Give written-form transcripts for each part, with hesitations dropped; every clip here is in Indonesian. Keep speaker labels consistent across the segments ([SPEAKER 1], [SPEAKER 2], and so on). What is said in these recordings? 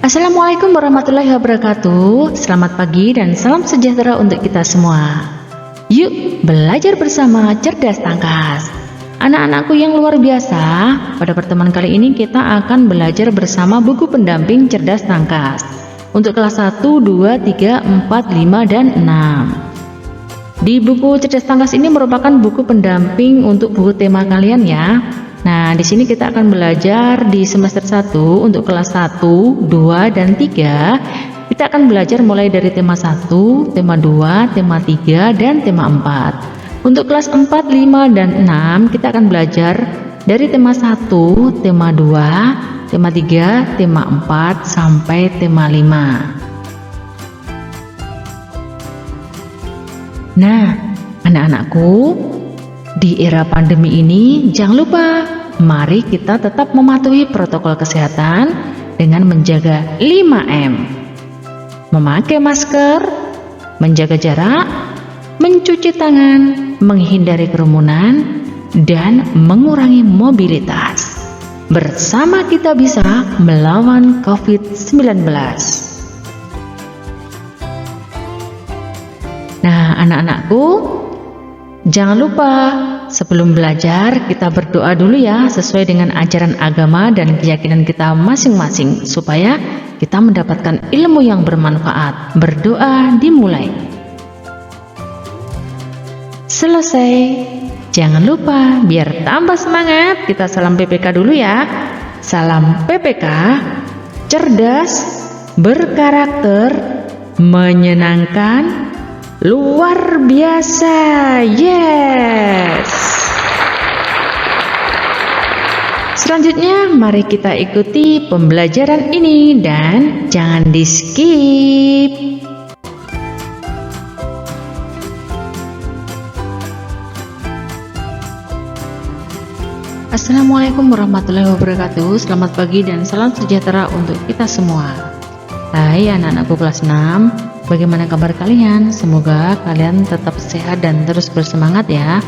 [SPEAKER 1] Assalamualaikum warahmatullahi wabarakatuh. Selamat pagi dan salam sejahtera untuk kita semua. Yuk belajar bersama Cerdas Tangkas. Anak-anakku yang luar biasa, pada pertemuan kali ini kita akan belajar bersama buku pendamping Cerdas Tangkas untuk kelas 1, 2, 3, 4, 5, dan 6. Di buku Cerdas Tangkas ini merupakan buku pendamping untuk buku tema kalian ya. Nah, di sini kita akan belajar di semester 1 untuk kelas 1, 2, dan 3. Kita akan belajar mulai dari tema 1, tema 2, tema 3, dan tema 4. Untuk kelas 4, 5, dan 6 kita akan belajar dari tema 1, tema 2, tema 3, tema 4, sampai tema 5. Nah, anak-anakku, di era pandemi ini jangan lupa, mari kita tetap mematuhi protokol kesehatan dengan menjaga 5M. Memakai masker, menjaga jarak, mencuci tangan, menghindari kerumunan, dan mengurangi mobilitas. Bersama kita bisa melawan COVID-19. Nah, anak-anakku, jangan lupa sebelum belajar kita berdoa dulu ya, sesuai dengan ajaran agama dan keyakinan kita masing-masing, supaya kita mendapatkan ilmu yang bermanfaat. Berdoa dimulai. Selesai. Jangan lupa, biar tambah semangat, kita salam PPK dulu ya. Salam PPK, cerdas, berkarakter, menyenangkan, luar biasa. Yes. Selanjutnya mari kita ikuti pembelajaran ini dan jangan di skip. Assalamualaikum warahmatullahi wabarakatuh. Selamat pagi dan salam sejahtera untuk kita semua. Hai anak-anakku kelas 6, bagaimana kabar kalian? Semoga kalian tetap sehat dan terus bersemangat ya.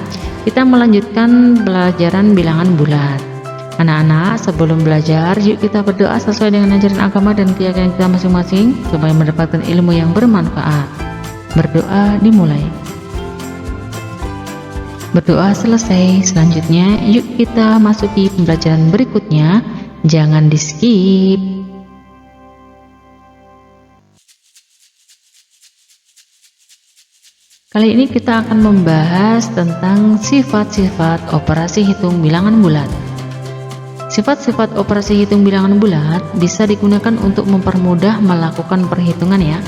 [SPEAKER 1] Kita melanjutkan pelajaran bilangan bulat. Anak-anak, sebelum belajar, yuk kita berdoa sesuai dengan ajaran agama dan keyakinan kita masing-masing supaya mendapatkan ilmu yang bermanfaat. Berdoa dimulai. Berdoa selesai. Selanjutnya, yuk kita masuki pembelajaran berikutnya. Jangan di skip. Kali ini kita akan membahas tentang sifat-sifat operasi hitung bilangan bulat. Sifat-sifat operasi hitung bilangan bulat bisa digunakan untuk mempermudah melakukan perhitungan ya.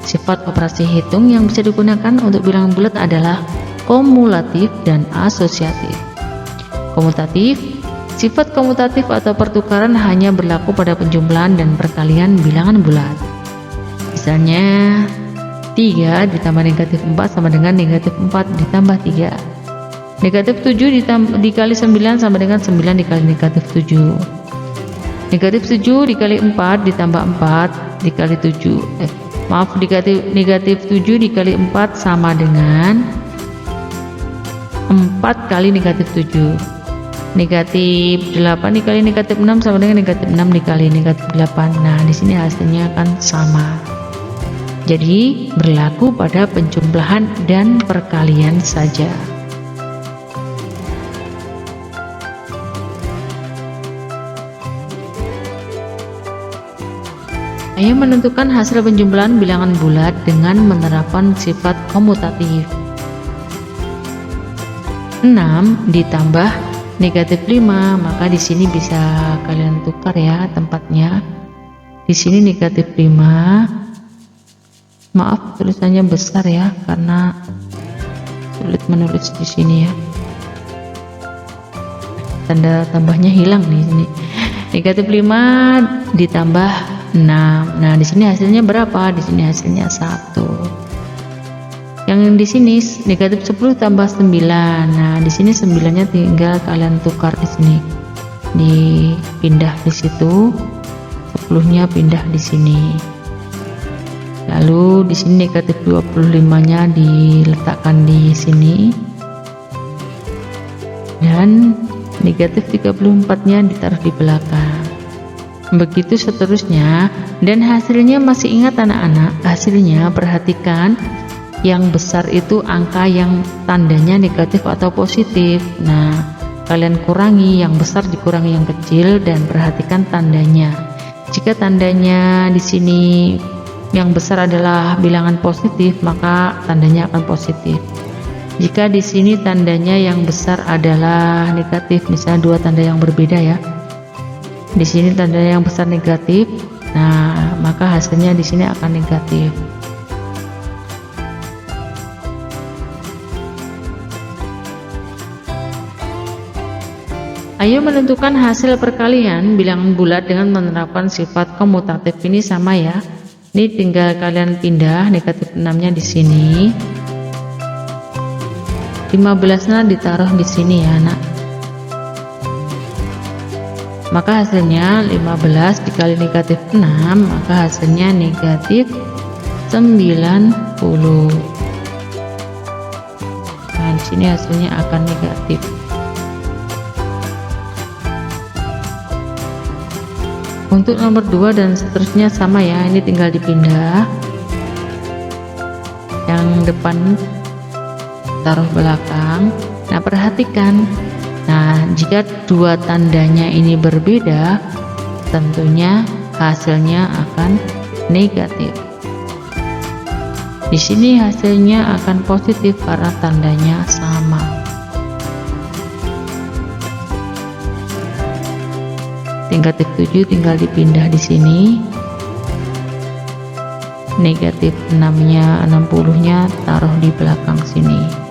[SPEAKER 1] Sifat operasi hitung yang bisa digunakan untuk bilangan bulat adalah komulatif dan asosiatif. Komutatif, sifat komutatif atau pertukaran hanya berlaku pada penjumlahan dan perkalian bilangan bulat. Misalnya 3 ditambah negatif 4 sama dengan negatif 4 ditambah 3. Negatif 7 dikali 9 sama dengan 9 dikali negatif 7. Negatif 7 dikali 4 ditambah 4 dikali 7. Negatif 7 dikali 4 sama dengan 4 kali negatif 7. Negatif 8 dikali negatif 6 sama dengan negatif 6 dikali negatif 8. Nah, di sini hasilnya akan sama. Jadi berlaku pada penjumlahan dan perkalian saja. Saya menentukan hasil penjumlahan bilangan bulat dengan menerapkan sifat komutatif. 6 ditambah negatif 5, maka di sini bisa kalian tukar ya tempatnya. Di sini negatif 5. Maaf tulisannya besar ya, karena sulit menulis di sini ya. Tanda tambahnya hilang di sini. Negatif 5 ditambah 6. Nah, di sini hasilnya berapa? Di sini hasilnya 1. Yang di sini negatif 10 tambah 9. Nah, di sini 9-nya tinggal kalian tukar di sini. Dipindah di situ. 10-nya pindah di sini. Lalu di sini negatif 25-nya diletakkan di sini. Dan negatif 34-nya ditaruh di belakang. Begitu seterusnya. Dan hasilnya masih ingat anak-anak? Hasilnya perhatikan, yang besar itu angka yang tandanya negatif atau positif. Nah, kalian kurangi yang besar dikurangi yang kecil dan perhatikan tandanya. Jika tandanya di sini yang besar adalah bilangan positif, maka tandanya akan positif. Jika di sini tandanya yang besar adalah negatif, misalnya dua tanda yang berbeda ya. Di sini tandanya yang besar negatif, nah maka hasilnya di sini akan negatif. Ayo menentukan hasil perkalian bilangan bulat dengan menerapkan sifat komutatif. Ini sama ya. Ini tinggal kalian pindah negatif 6-nya di sini. 15-nya ditaruh di sini ya, Nak. Maka hasilnya 15 dikali negatif 6, maka hasilnya negatif 90. Nah, di sini hasilnya akan negatif. Untuk nomor 2 dan seterusnya sama ya, ini tinggal dipindah. Yang depan taruh belakang. Nah, perhatikan. Nah, jika dua tandanya ini berbeda, tentunya hasilnya akan negatif. Di sini hasilnya akan positif karena tandanya sama. Negatif 7 tinggal dipindah di sini. Negatif 6-nya 60-nya taruh di belakang sini.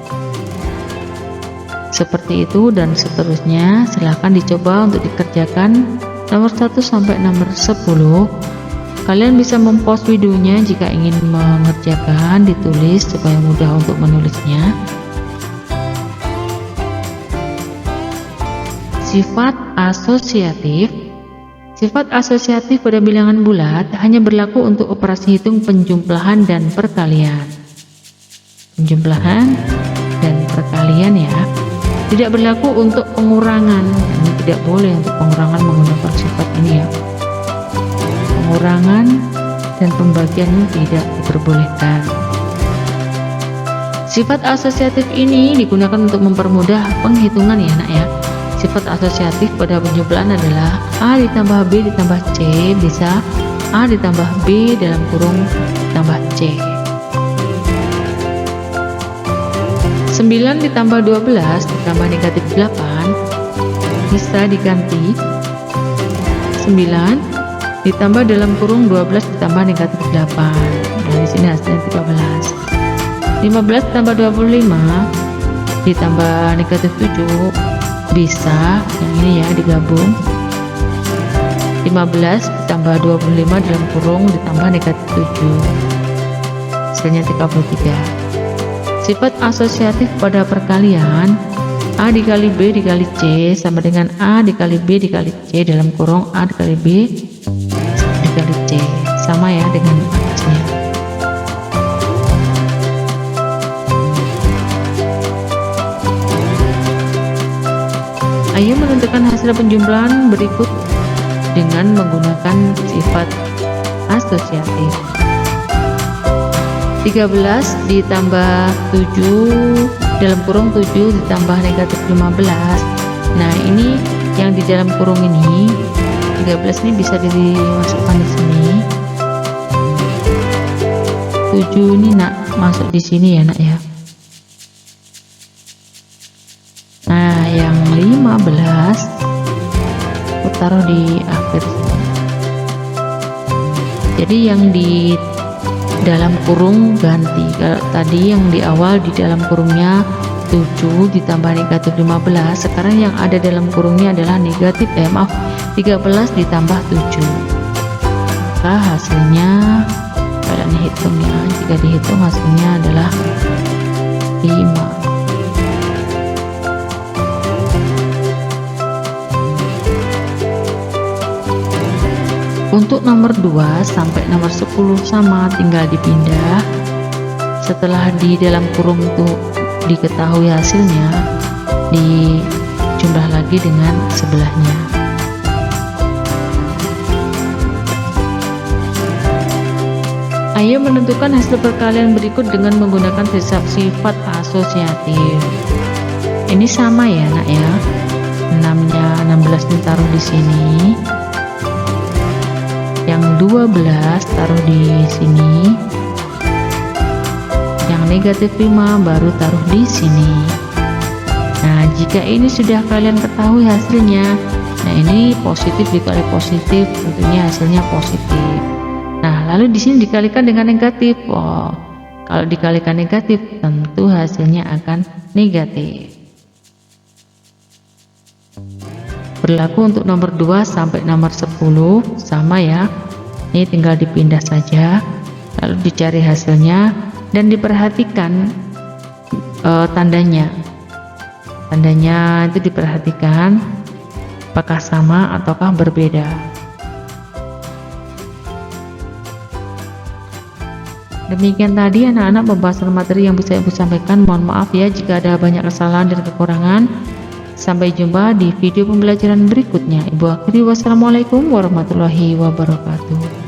[SPEAKER 1] Seperti itu dan seterusnya. Silahkan dicoba untuk dikerjakan nomor 1 sampai nomor 10. Kalian bisa mempost videonya jika ingin mengerjakan, ditulis supaya mudah untuk menulisnya. Sifat asosiatif. Sifat asosiatif pada bilangan bulat hanya berlaku untuk operasi hitung penjumlahan dan perkalian. Penjumlahan dan perkalian ya. Tidak berlaku untuk pengurangan. Ini tidak boleh untuk pengurangan menggunakan sifat ini ya. Pengurangan dan pembagian tidak diperbolehkan. Sifat asosiatif ini digunakan untuk mempermudah penghitungan ya, Nak ya. Sifat asosiatif pada penjumlahan adalah A ditambah B ditambah C bisa A ditambah B dalam kurung ditambah C. 9 ditambah 12 ditambah negatif 8 bisa diganti 9 ditambah dalam kurung 12 ditambah negatif 8. Nah, di sini hasilnya 13. 15 ditambah 25 ditambah negatif 7 bisa yang ini ya digabung. 15 ditambah 25 dalam kurung ditambah negatif 7 hasilnya 33. Sifat asosiatif pada perkalian A dikali B dikali C sama dengan A dikali B dikali C dalam kurung A dikali B dikali C, sama ya dengan atasnya. Ayo menentukan hasil penjumlahan berikut dengan menggunakan sifat asosiatif. 13 ditambah 7 dalam kurung 7 ditambah negatif 15. Nah, ini yang di dalam kurung ini 13 ini bisa dimasukkan di sini. 7 ini Nak masuk di sini ya, Nak ya. Nah, yang 15 aku taruh di akhir sini. Jadi yang di dalam kurung ganti. Kalau tadi yang di awal di dalam kurungnya 7 ditambah negatif 15, sekarang yang ada dalam kurungnya adalah negatif 13 ditambah 7. Maka hasilnya kalian hitung ya, jika dihitung hasilnya adalah 5. Untuk nomor 2 sampai nomor 10 sama, tinggal dipindah. Setelah di dalam kurung itu diketahui hasilnya, dijumlah lagi dengan sebelahnya. Ayo menentukan hasil perkalian berikut dengan menggunakan sifat asosiatif. Ini sama ya nak ya, 6-nya 16 ditaruh di sini, yang 12 taruh di sini, yang negatif 5 baru taruh di sini. Nah, jika ini sudah kalian ketahui hasilnya, nah ini positif dikali positif, tentunya hasilnya positif. Nah, lalu di sini dikalikan dengan negatif. Oh, kalau dikalikan negatif, tentu hasilnya akan negatif. Berlaku untuk nomor 2 sampai nomor 10 sama ya. Ini tinggal dipindah saja, lalu dicari hasilnya dan diperhatikan tandanya. Tandanya itu diperhatikan apakah sama ataukah berbeda. Demikian tadi anak-anak pembahasan materi yang bisa Ibu sampaikan. Mohon maaf ya jika ada banyak kesalahan dan kekurangan. Sampai jumpa di video pembelajaran berikutnya. Ibu akhiri, wassalamualaikum warahmatullahi wabarakatuh.